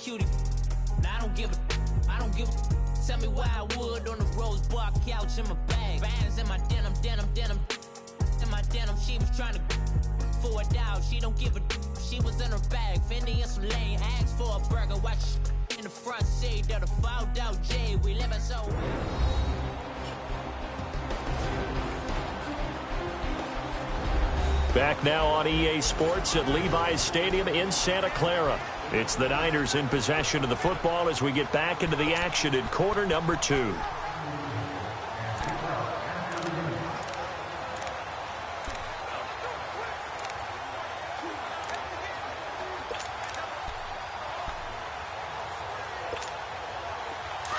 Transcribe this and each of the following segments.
cutie. I don't give a. Tell me why I would on the rose bar couch in my bag. Bands in my denim. In my denim, she was trying to for it out. She don't give a. She was in her bag. Fendi and some lane hags for a burger. Watch in the front seat of the fouled out J. We living so. Back now on EA Sports at Levi's Stadium in Santa Clara. It's the Niners in possession of the football as we get back into the action in quarter number 2.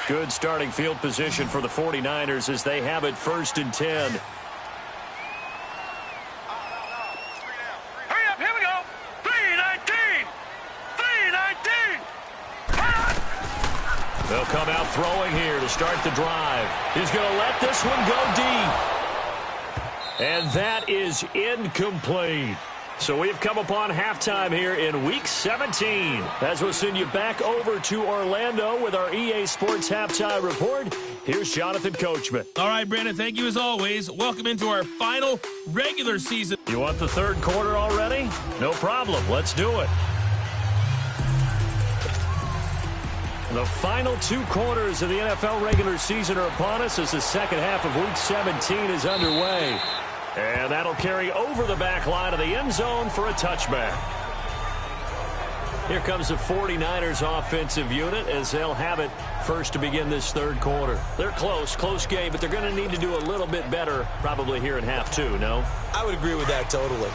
Good starting field position for the 49ers as they have it 1st and 10. They'll come out throwing here to start the drive. He's going to let this one go deep. And that is incomplete. So we've come upon halftime here in Week 17. As we'll send you back over to Orlando with our EA Sports Halftime Report, here's Jonathan Coachman. All right, Brandon, thank you as always. Welcome into our final regular season. You want the third quarter already? No problem. Let's do it. The final 2 quarters of the NFL regular season are upon us as the second half of Week 17 is underway. And that'll carry over the back line of the end zone for a touchback. Here comes the 49ers offensive unit as they'll have it first to begin this third quarter. They're close game, but they're going to need to do a little bit better probably here in half 2, no? I would agree with that totally.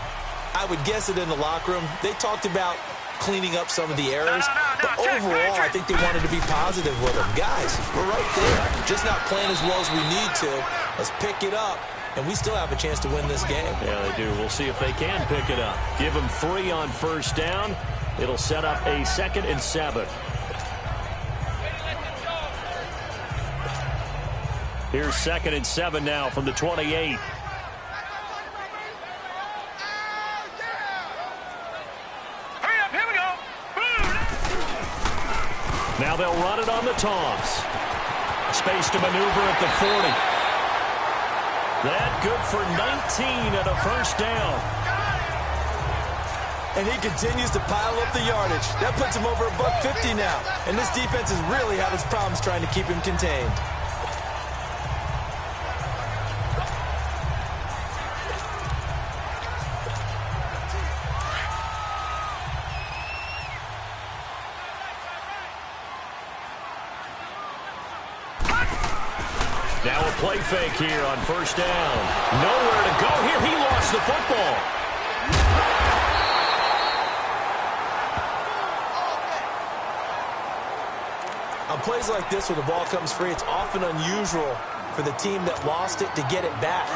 I would guess it in the locker room. They talked about cleaning up some of the errors, but overall, I think they wanted to be positive with them. Guys, we're right there. Just not playing as well as we need to. Let's pick it up, and we still have a chance to win this game. Yeah, they do. We'll see if they can pick it up. Give them 3 on first down. It'll set up a 2nd and 7. Here's 2nd and 7 now from the 28. Now they'll run it on the toss. Space to maneuver at the 40. That good for 19 and a first down. And he continues to pile up the yardage. That puts him over $150 now. And this defense has really had its problems trying to keep him contained. Now a play fake here on first down. Nowhere to go here. He lost the football. On plays like this where the ball comes free, it's often unusual for the team that lost it to get it back.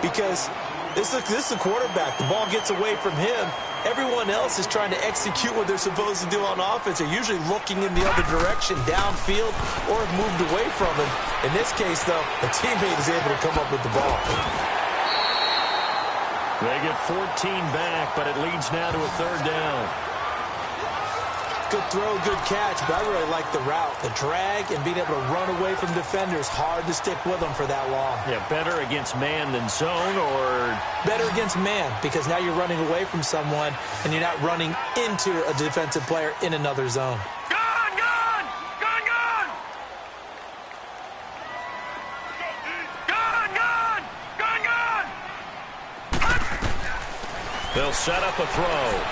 Because this is a quarterback. The ball gets away from him. Everyone else is trying to execute what they're supposed to do on offense. They're usually looking in the other direction, downfield, or have moved away from him. In this case, though, a teammate is able to come up with the ball. They get 14 back, but it leads now to a 3rd down. Good throw, good catch, but I really like the route. The drag and being able to run away from defenders, hard to stick with them for that long. Yeah, better against man than zone, or? Better against man, because now you're running away from someone and you're not running into a defensive player in another zone. They'll set up a throw.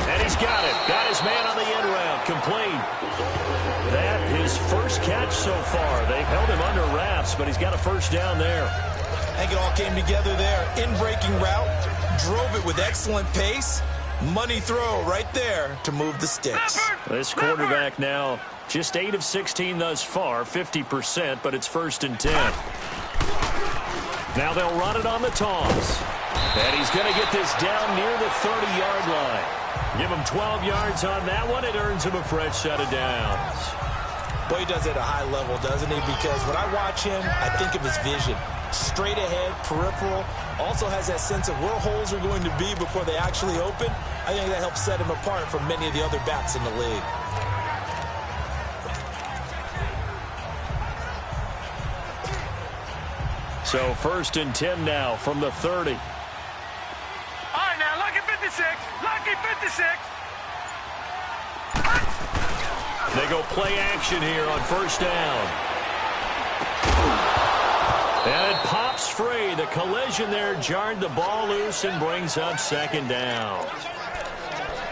And he's got it. Got his man on the end route. Complete. That his first catch so far. They've held him under wraps, but he's got a first down there. I think it all came together there. In-breaking route. Drove it with excellent pace. Money throw right there to move the sticks. This quarterback now just 8 of 16 thus far. 50%, but it's 1st and 10. Now they'll run it on the toss. And he's going to get this down near the 30-yard line. Give him 12 yards on that one. It earns him a fresh set of downs. Boy, he does it at a high level, doesn't he? Because when I watch him, I think of his vision. Straight ahead, peripheral, also has that sense of where holes are going to be before they actually open. I think that helps set him apart from many of the other bats in the league. So 1st and 10 now from the 30. All right, now, lucky 56. Lucky 56. They go play action here on 1st down. And it pops free. The collision there jarred the ball loose and brings up 2nd down.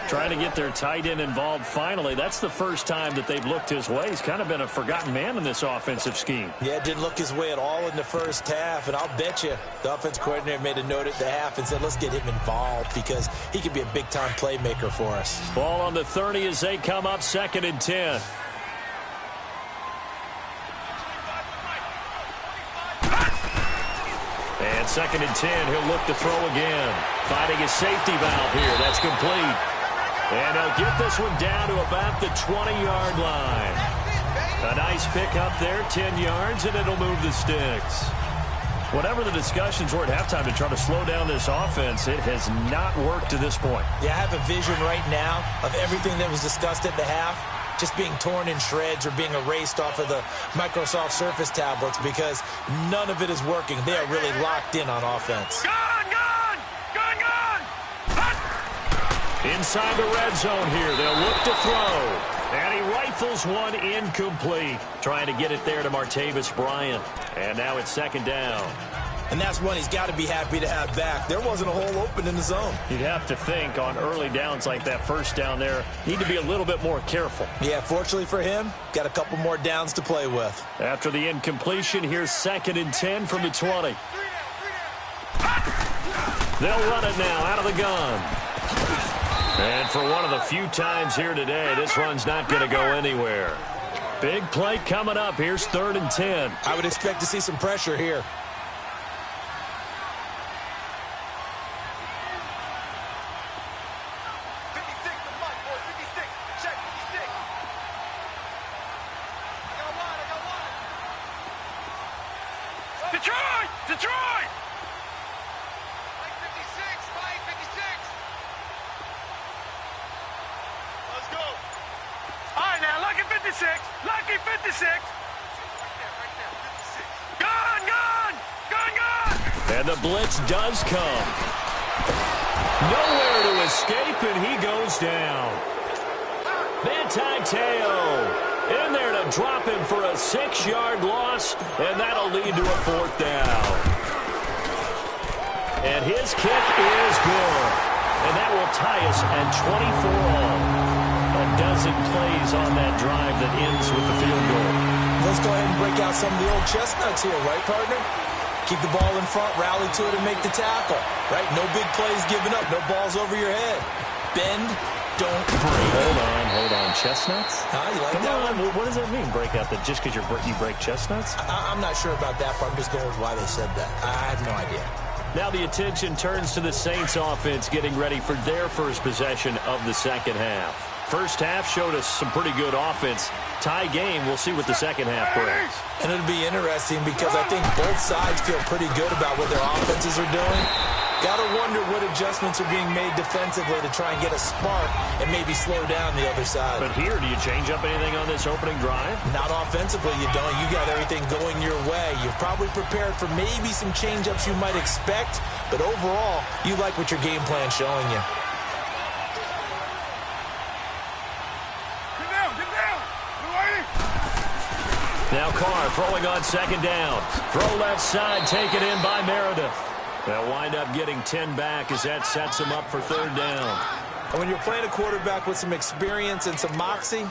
Trying to get their tight end involved finally. That's the first time that they've looked his way. He's kind of been a forgotten man in this offensive scheme. Yeah, didn't look his way at all in the first half, and I'll bet you the offense coordinator made a note at the half and said, let's get him involved because he could be a big-time playmaker for us. Ball on the 30 as they come up 2nd and 10. And 2nd and 10, he'll look to throw again. Finding a safety valve here. That's complete. And he'll get this one down to about the 20-yard line. A nice pickup there, 10 yards, and it'll move the sticks. Whatever the discussions were at halftime to try to slow down this offense, it has not worked to this point. Yeah, I have a vision right now of everything that was discussed at the half just being torn in shreds or being erased off of the Microsoft Surface tablets because none of it is working. They are really locked in on offense. Inside the red zone here, they'll look to throw. And he rifles one incomplete. Trying to get it there to Martavis Bryant. And now it's 2nd down. And that's one he's got to be happy to have back. There wasn't a hole open in the zone. You'd have to think on early downs like that 1st down there, need to be a little bit more careful. Yeah, fortunately for him, got a couple more downs to play with. After the incompletion, here's 2nd and 10 from the 20. They'll run it now out of the gun. And for one of the few times here today, this run's not going to go anywhere. Big play coming up. Here's 3rd and 10. I would expect to see some pressure here. Detroit! Let's go. All right, now, lucky 56. Lucky 56. Gun! And the blitz does come. Nowhere to escape, and he goes down. Manti Te'o in there to drop him for a 6-yard loss, and that'll lead to a 4th down. And his kick is good. And that will tie us at 24 all. A dozen plays on that drive that ends with the field goal. Let's go ahead and break out some of the old chestnuts here, right, partner? Keep the ball in front, rally to it, and make the tackle, right? No big plays given up, no balls over your head. Bend, don't break. Hold on. Chestnuts? You like Come that on. one? What does that mean, break out? That just because you break chestnuts? I'm not sure about that, but I'm just going with why they said that. I have no idea. Now the attention turns to the Saints offense getting ready for their first possession of the 2nd half. First half showed us some pretty good offense. Tie game, we'll see what the 2nd half brings. And it'll be interesting because I think both sides feel pretty good about what their offenses are doing. Got to wonder what adjustments are being made defensively to try and get a spark and maybe slow down the other side. But here, do you change up anything on this opening drive? Not offensively, you don't. You got everything going your way. You've probably prepared for maybe some change-ups you might expect, but overall, you like what your game plan's showing you. Now Carr throwing on 2nd down. Throw left side, taken in by Meredith. They'll wind up getting 10 back as that sets them up for 3rd down. And when you're playing a quarterback with some experience and some moxie,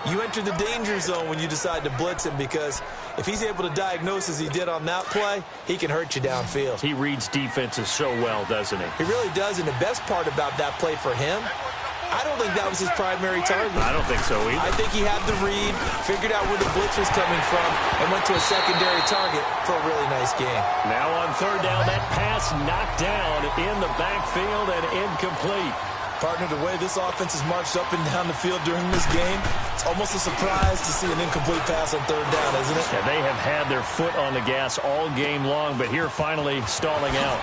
you enter the danger zone when you decide to blitz him because if he's able to diagnose as he did on that play, he can hurt you downfield. He reads defenses so well, doesn't he? He really does, and the best part about that play for him, I don't think that was his primary target. I don't think so either. I think he had the read, figured out where the blitz was coming from, and went to a secondary target for a really nice game. Now on 3rd down, that pass knocked down in the backfield and incomplete. Partner, the way this offense has marched up and down the field during this game, it's almost a surprise to see an incomplete pass on third down, isn't it? Yeah, they have had their foot on the gas all game long, but here finally stalling out.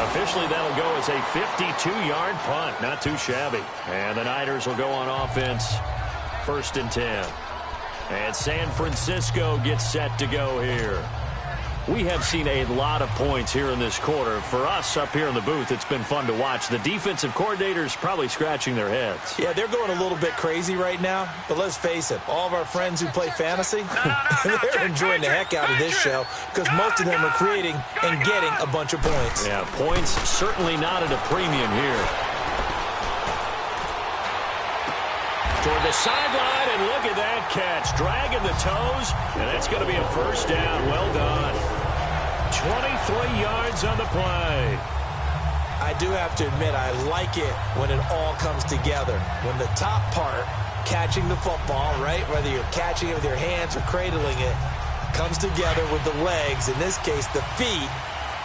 Officially, that'll go as a 52-yard punt. Not too shabby. And the Niners will go on offense. 1st and 10. And San Francisco gets set to go here. We have seen a lot of points here in this quarter. For us up here in the booth, it's been fun to watch. The defensive coordinators probably scratching their heads. Yeah, they're going a little bit crazy right now. But let's face it, all of our friends who play fantasy, they're enjoying the heck out of this show because most of them are creating and getting a bunch of points. Yeah, points certainly not at a premium here. Toward the sideline, and look at that catch. Dragging the toes, and that's going to be a 1st down. Well done. 23 yards on the play. I do have to admit, I like it when it all comes together. When the top part, catching the football, right, whether you're catching it with your hands or cradling it, comes together with the legs, in this case the feet,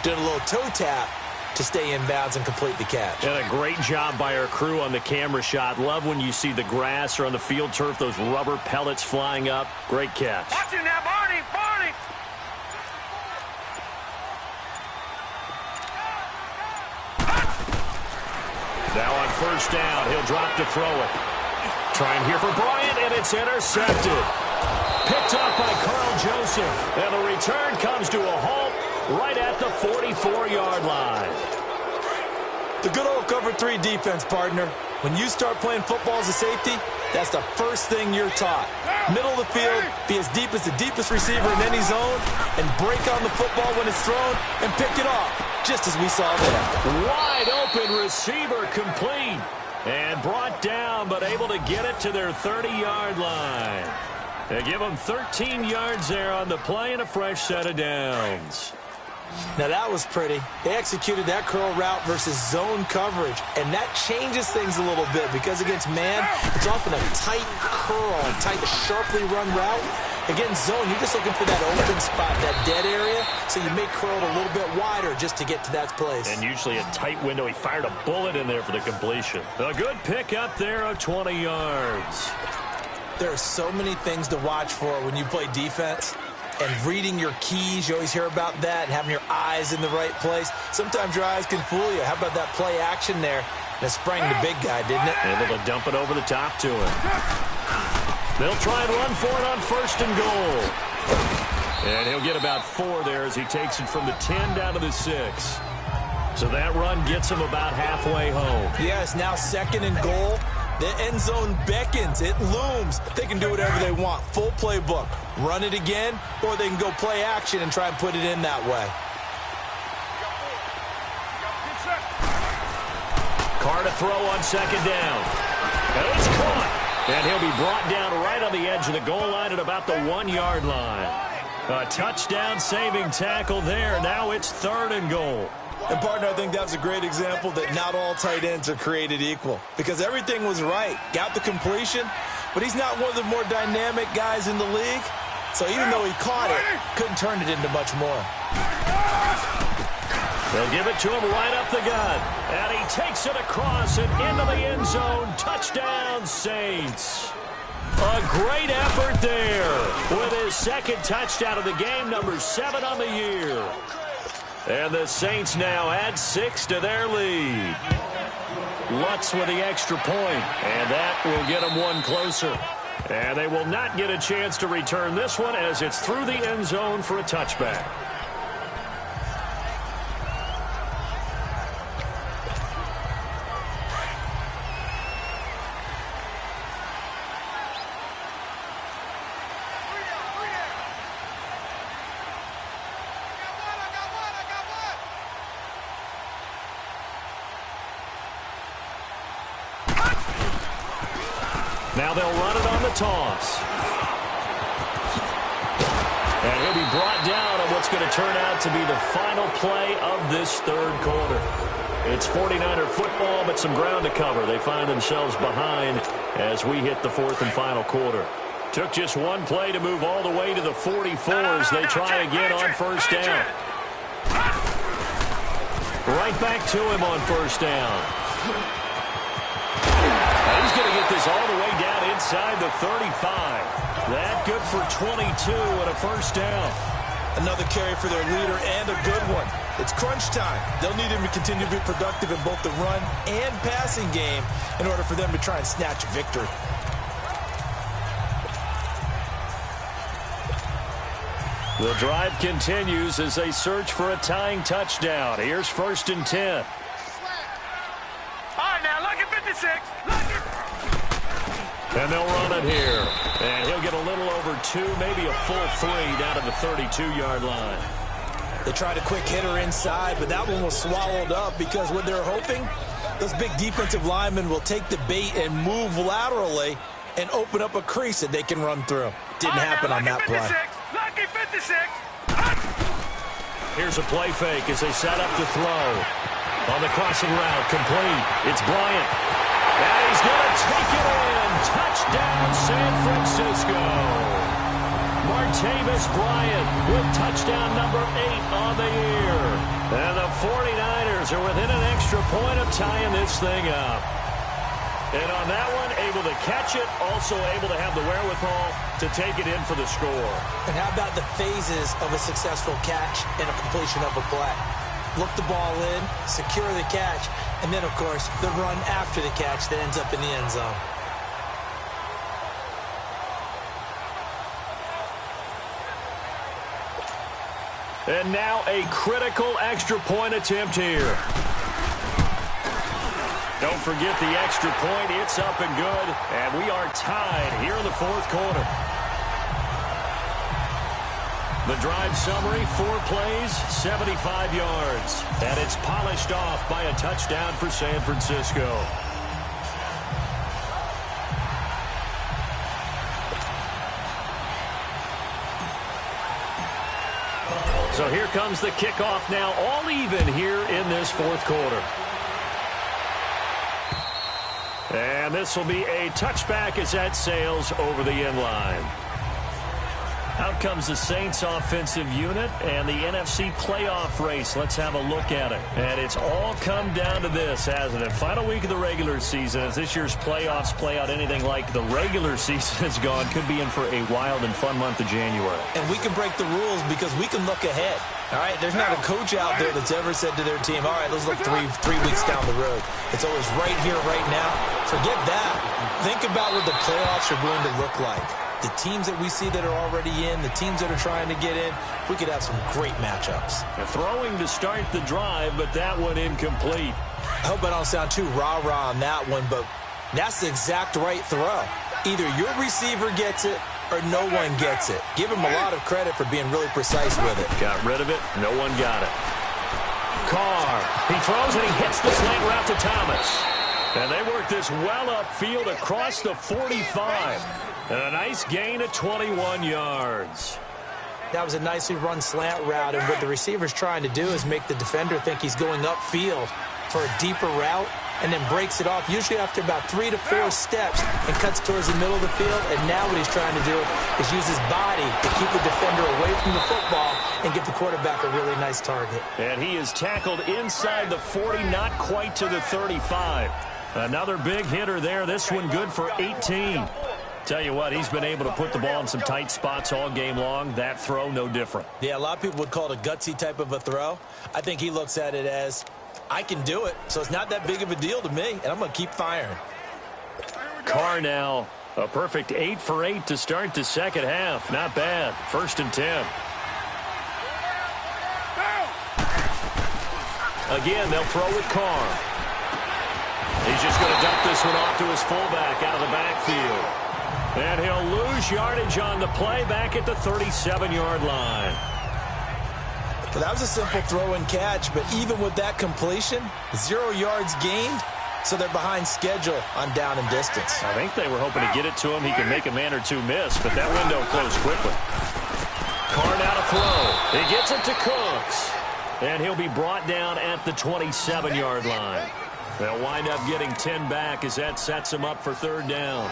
doing a little toe tap to stay in bounds and complete the catch. And a great job by our crew on the camera shot. Love when you see the grass or on the field turf, those rubber pellets flying up. Great catch. Watch it now, Barney, Barney. Now on 1st down, he'll drop to throw it. Trying here for Bryant, and it's intercepted. Picked up by Carl Joseph. And the return comes to a halt right at the 44-yard line. The good old cover 3 defense, partner. When you start playing football as a safety, that's the first thing you're taught. Middle of the field, be as deep as the deepest receiver in any zone, and break on the football when it's thrown and pick it off, just as we saw there. Wide open receiver complete. And brought down, but able to get it to their 30-yard line. They give them 13 yards there on the play and a fresh set of downs. Now that was pretty. They executed that curl route versus zone coverage, and that changes things a little bit because against man, it's often a tight curl, tight, sharply run route. Against zone, you're just looking for that open spot, that dead area, so you make curl a little bit wider just to get to that place. And usually a tight window. He fired a bullet in there for the completion. A good pick up there of 20 yards. There are so many things to watch for when you play defense. And reading your keys, you always hear about that, and having your eyes in the right place. Sometimes your eyes can fool you. How about that play action there? And it sprang the big guy, didn't it? Able to dump it over the top to him. They'll try and run for it on 1st and goal. And he'll get about 4 there as he takes it from the 10 down to the 6. So that run gets him about halfway home. Yes, now 2nd and goal. The end zone beckons. It looms. They can do whatever they want. Full playbook. Run it again, or they can go play action and try and put it in that way. Carr to throw on 2nd down. And it's caught. And he'll be brought down right on the edge of the goal line at about the 1-yard line. A touchdown saving tackle there. Now it's 3rd and goal. And, partner, I think that's a great example that not all tight ends are created equal. Because everything was right. Got the completion, but he's not one of the more dynamic guys in the league. So even though he caught it, couldn't turn it into much more. They'll give it to him right up the gut. And he takes it across and into the end zone. Touchdown, Saints. A great effort there with his 2nd touchdown of the game, number 7 on the year. And the Saints now add 6 to their lead. Lutz with the extra point, and that will get them 1 closer. And they will not get a chance to return this one as it's through the end zone for a touchback. Now they'll run it on the toss. And he'll be brought down on what's going to turn out to be the final play of this 3rd quarter. It's 49er football, but some ground to cover. They find themselves behind as we hit the 4th and final quarter. Took just 1 play to move all the way to the 44 as they try again on 1st down. Right back to him on first down. And he's going to get this all the way down inside the 35. That good for 22 and a first down. Another carry for their leader and a good one. It's crunch time. They'll need him to continue to be productive in both the run and passing game in order for them to try and snatch a victory. The drive continues as they search for a tying touchdown. Here's 1st and 10. All right, now, look at 56. Look at... And they'll run it here. And he'll get a little over 2, maybe a full 3 down to the 32-yard line. They tried a quick hitter inside, but that one was swallowed up because what they're hoping, those big defensive linemen will take the bait and move laterally and open up a crease that they can run through. Didn't happen on that play. Lucky 56. Here's a play fake as they set up to throw. On the crossing route, complete. It's Bryant. And he's going to take it in. Touchdown, San Francisco. Martavis Bryant with touchdown number 8 on the year. And the 49ers are within an extra point of tying this thing up. And on that one, able to catch it, also able to have the wherewithal to take it in for the score. And how about the phases of a successful catch and a completion of a play? Look the ball in, secure the catch, and then, of course, the run after the catch that ends up in the end zone. And now a critical extra point attempt here. Don't forget the extra point. It's up and good. And we are tied here in the 4th quarter. The drive summary, 4 plays, 75 yards. And it's polished off by a touchdown for San Francisco. So here comes the kickoff now, all even here in this 4th quarter. And this will be a touchback as that sails over the end line. Out comes the Saints offensive unit and the NFC playoff race. Let's have a look at it. And it's all come down to this, hasn't it? Final week of the regular season. As this year's playoffs play out anything like the regular season has gone, could be in for a wild and fun month of January. And we can break the rules because we can look ahead. All right, there's not a coach out there that's ever said to their team, all right, let's look three weeks down the road. It's always right here, right now. Forget that. Think about what the playoffs are going to look like. The teams that we see that are already in, the teams that are trying to get in, we could have some great matchups. Throwing to start the drive, but that one incomplete. I hope I don't sound too rah-rah on that one, but that's the exact right throw. Either your receiver gets it or no one gets it. Give him a lot of credit for being really precise with it. Got rid of it. No one got it. Carr. He throws and he hits the slant route to Thomas. And they work this well upfield across the 45. And a nice gain of 21 yards. That was a nicely run slant route, and what the receiver's trying to do is make the defender think he's going upfield for a deeper route, and then breaks it off, usually after about 3 to 4 steps, and cuts towards the middle of the field. And now what he's trying to do is use his body to keep the defender away from the football and get the quarterback a really nice target. And he is tackled inside the 40, not quite to the 35. Another big hitter there. This one good for 18. Tell you what, he's been able to put the ball in some tight spots all game long. That throw, no different. Yeah, a lot of people would call it a gutsy type of a throw. I think he looks at it as, I can do it, so it's not that big of a deal to me, and I'm going to keep firing. Carr now, a perfect 8 for 8 to start the second half. Not bad. 1st and 10. Again, they'll throw with Carr. He's just going to dump this one off to his fullback out of the backfield. And he'll lose yardage on the play back at the 37-yard line. Well, that was a simple throw and catch, but even with that completion, 0 yards gained, so they're behind schedule on down and distance. I think they were hoping to get it to him. He could make a man or two miss, but that window closed quickly. Carr now to throw. He gets it to Cooks. And he'll be brought down at the 27-yard line. They'll wind up getting 10 back as that sets him up for 3rd down.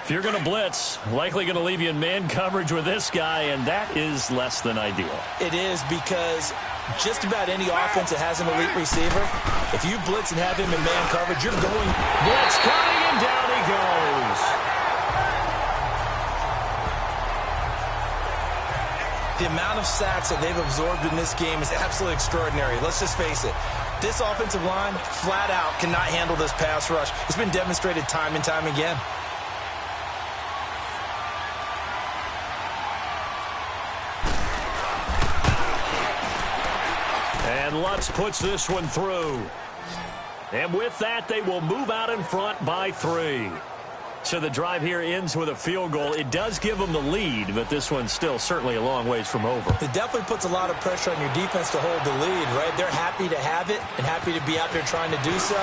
If you're going to blitz, likely going to leave you in man coverage with this guy, and that is less than ideal. It is, because just about any offense that has an elite receiver, if you blitz and have him in man coverage, you're going. Blitz coming, and down he goes. The amount of sacks that they've absorbed in this game is absolutely extraordinary. Let's just face it. This offensive line, flat out, cannot handle this pass rush. It's been demonstrated time and time again. And Lutz puts this one through. And with that, they will move out in front by 3. So the drive here ends with a field goal. It does give them the lead, but this one's still certainly a long ways from over. It definitely puts a lot of pressure on your defense to hold the lead, right? They're happy to have it and happy to be out there trying to do so.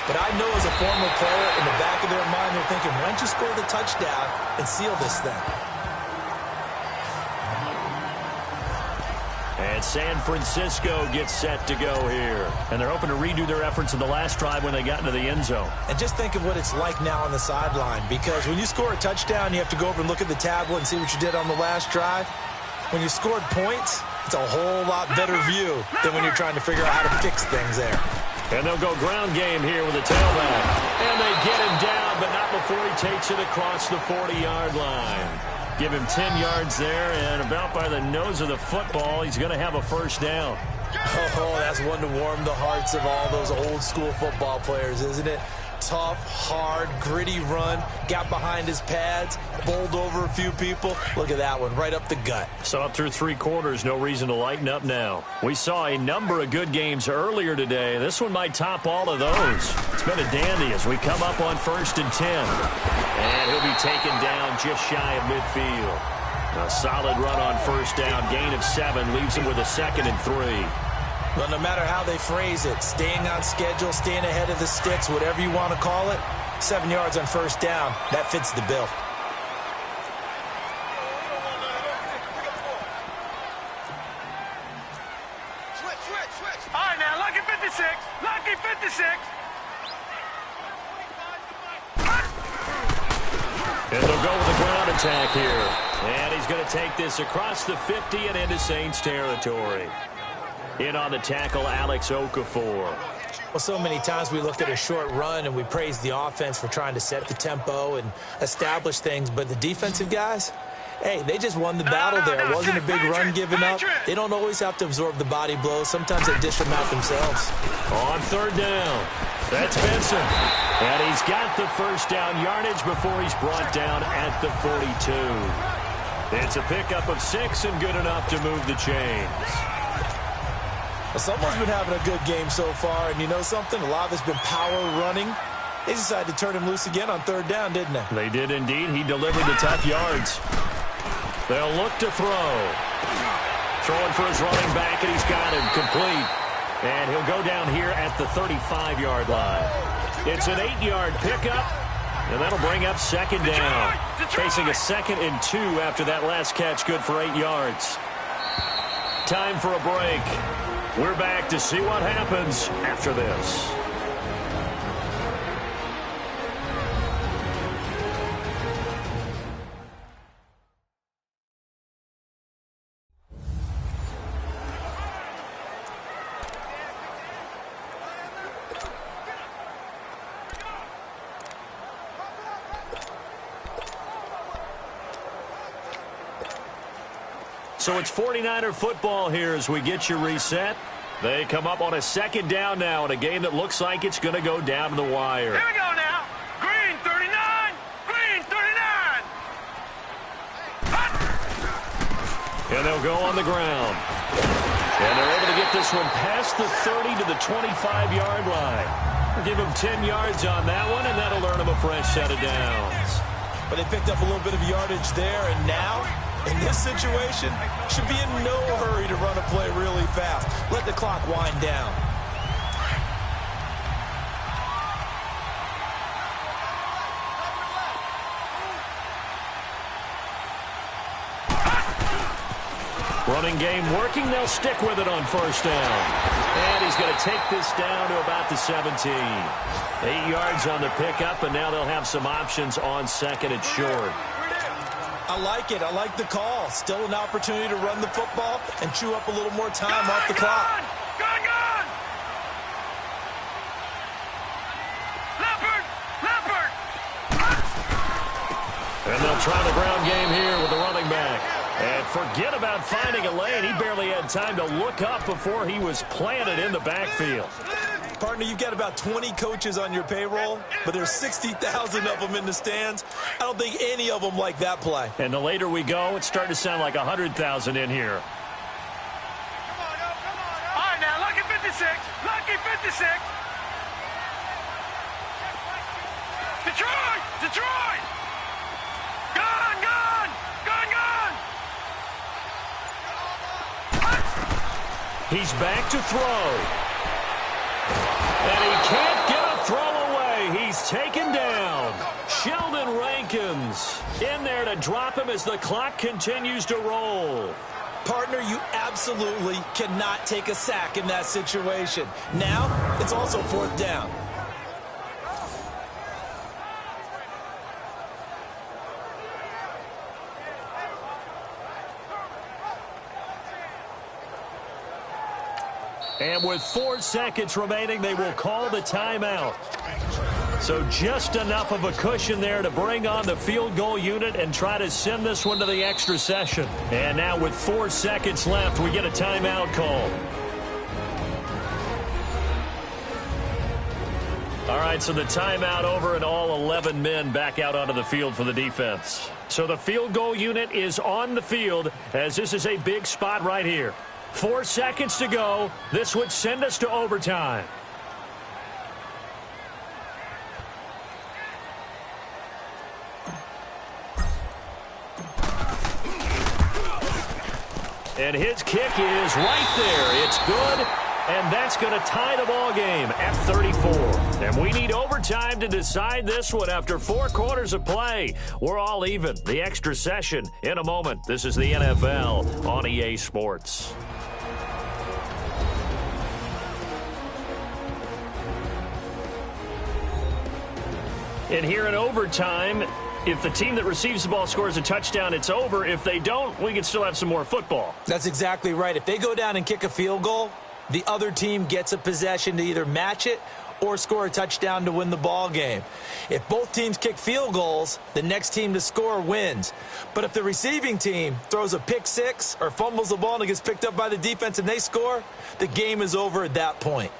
But I know as a former player, in the back of their mind, they're thinking, why don't you score the touchdown and seal this thing? And San Francisco gets set to go here. And they're hoping to redo their efforts in the last drive when they got into the end zone. And just think of what it's like now on the sideline, because when you score a touchdown, you have to go over and look at the tablet and see what you did on the last drive. When you scored points, it's a whole lot better view than when you're trying to figure out how to fix things there. And they'll go ground game here with a tailback. And they get him down, but not before he takes it across the 40-yard line. Give him 10 yards there, and about by the nose of the football, he's going to have a first down. Oh, that's one to warm the hearts of all those old-school football players, isn't it? Tough, hard, gritty run, got behind his pads, bowled over a few people. Look at that one, right up the gut. So up through 3 quarters, no reason to lighten up now. We saw a number of good games earlier today. This one might top all of those. It's been a dandy as we come up on 1st and 10. And he'll be taken down just shy of midfield. A solid run on 1st down, gain of 7, leaves him with a 2nd and 3. Well, no matter how they phrase it, staying on schedule, staying ahead of the sticks, whatever you want to call it, 7 yards on 1st down, that fits the bill. Switch. All right, now, lucky 56. Lucky 56. And they'll go with the ground attack here. And he's going to take this across the 50 and into Saints territory. In on the tackle, Alex Okafor. Well, so many times we look at a short run and we praise the offense for trying to set the tempo and establish things, but the defensive guys, hey, they just won the battle there. It wasn't a big run given up. They don't always have to absorb the body blows. Sometimes they dish them out themselves. On 3rd down, that's Benson. And he's got the 1st down yardage before he's brought down at the 42. It's a pickup of 6 and good enough to move the chains. Well, someone's been having a good game so far, and you know something? A lot of it's been power running. They decided to turn him loose again on 3rd down, didn't they? They did indeed. He delivered the tough yards. They'll look to throw. Throwing for his running back, and he's got him complete. And he'll go down here at the 35-yard line. It's an 8-yard pickup, and that'll bring up 2nd down. Facing a 2nd and 2 after that last catch, good for 8 yards. Time for a break. We're back to see what happens after this. So it's 49er football here as we get you reset. They come up on a 2nd down now in a game that looks like it's going to go down to the wire. Here we go now. Green 39. Green 39. And they'll go on the ground. And they're able to get this one past the 30 to the 25-yard line. We'll give them 10 yards on that one, and that'll earn them a fresh set of downs. But they picked up a little bit of yardage there, and now, in this situation, should be in no hurry to run a play really fast. Let the clock wind down. Running game working. They'll stick with it on 1st down. And he's going to take this down to about the 17. 8 yards on the pickup, and now they'll have some options on second and short. I like it. I like the call. Still an opportunity to run the football and chew up a little more time off the clock. Gone! Leopard! And they'll try the ground game here with the running back. And forget about finding a lane. He barely had time to look up before he was planted in the backfield. Partner, you've got about 20 coaches on your payroll, but there's 60,000 of them in the stands. I don't think any of them like that play. And the later we go, it's starting to sound like 100,000 in here. All right, now, lucky 56. Lucky 56. Detroit! Gone! He's back to throw. And he can't get a throw away. He's taken down. Sheldon Rankins in there to drop him as the clock continues to roll. Partner, you absolutely cannot take a sack in that situation. Now, it's also 4th down. And with 4 seconds remaining, they will call the timeout. So just enough of a cushion there to bring on the field goal unit and try to send this one to the extra session. And now with 4 seconds left, we get a timeout call. All right, so the timeout over and all 11 men back out onto the field for the defense. So the field goal unit is on the field as this is a big spot right here. 4 seconds to go. This would send us to overtime. And his kick is right there. It's good, and that's going to tie the ball game at 34. And we need overtime to decide this one after 4 quarters of play. We're all even. The extra session in a moment. This is the NFL on EA Sports. And here in overtime, if the team that receives the ball scores a touchdown, it's over. If they don't, we can still have some more football. That's exactly right. If they go down and kick a field goal, the other team gets a possession to either match it or score a touchdown to win the ball game. If both teams kick field goals, the next team to score wins. But if the receiving team throws a pick six or fumbles the ball and it gets picked up by the defense and they score, the game is over at that point.